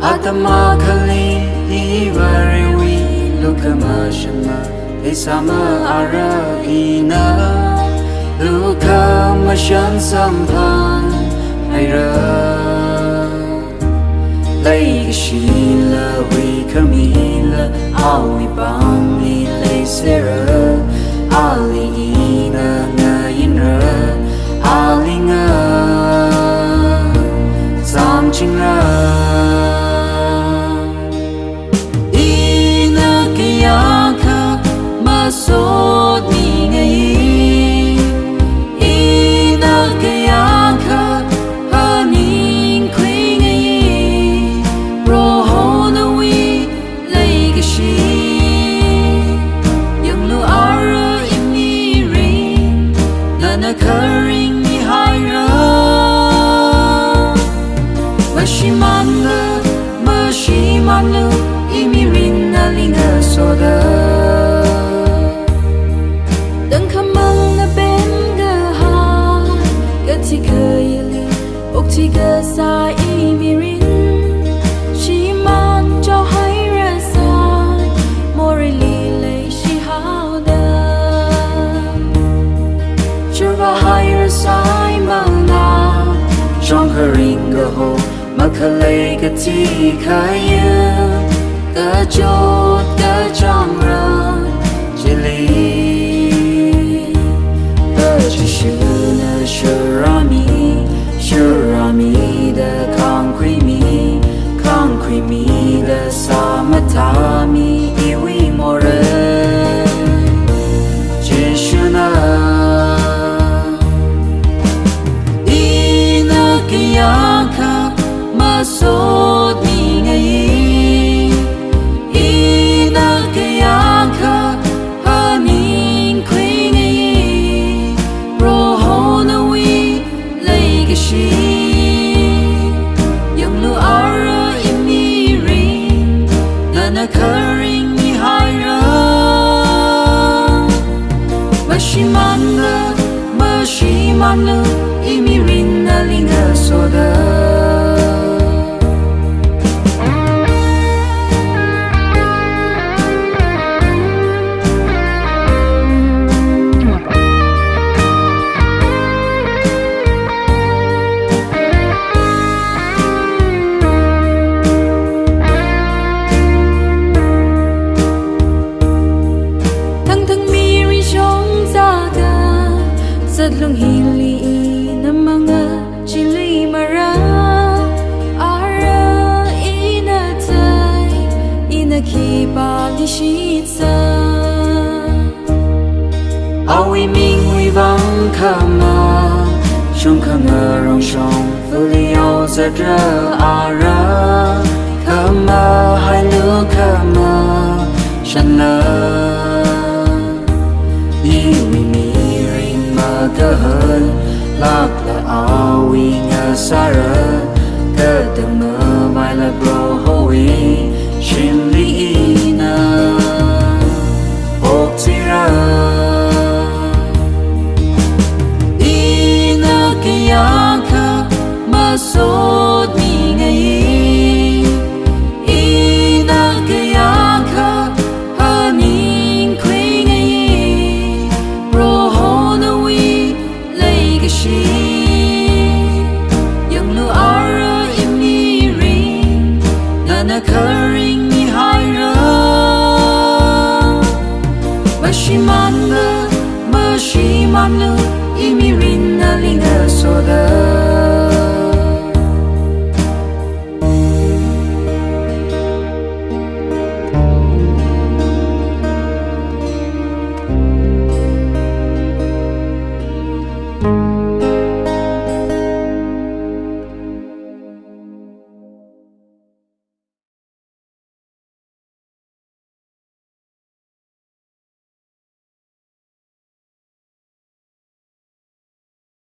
Atama khali ivarewi lukama shama Isama ara ina lukama shan sampan Aira Lay shila we kamila Awi bangli lay sera Ali ina ngayinra Ali nga Sam chingra Masod ni ngayi Ina kaya ka Haning kwi ngayi Roho na wi Lay kashi Yang lu ara imiri Na nakaring ni haira Mashiman lu imirin na linga soda Tiga sa imirin Shiman cho hay ra sai Mori li lay shi hao da Chura hay ra sai mang na Trong ka ring ga ho Makalay ka ti kaya Ka chot ka chang ra Chili Ka chishu na shurami Shurami the concrete me the samatami iwi more Jishuna Ina kiyaka masod ni ngayi Ina kiyaka haning kwi ngayi Roho na wi lay kashi Nakaring ni haira Mashiman lu imirin na linga soda Sadlong hili na mga chili mara Ara inatay inakibali shitsa Awi ming wi vang kama Shong kama rong shong Fuli yao zadra ara Kama hai lu kama Shanna Iwi Kahal lak la awi nga sara kadama mai la bro hoi shin li ina oktira ina kiyaka masod ni ngayi ina kiyaka haning kwi ngayi roho na Yang lu ara imirin Na nakaring ni haira Mashiman lu imirin na linga soda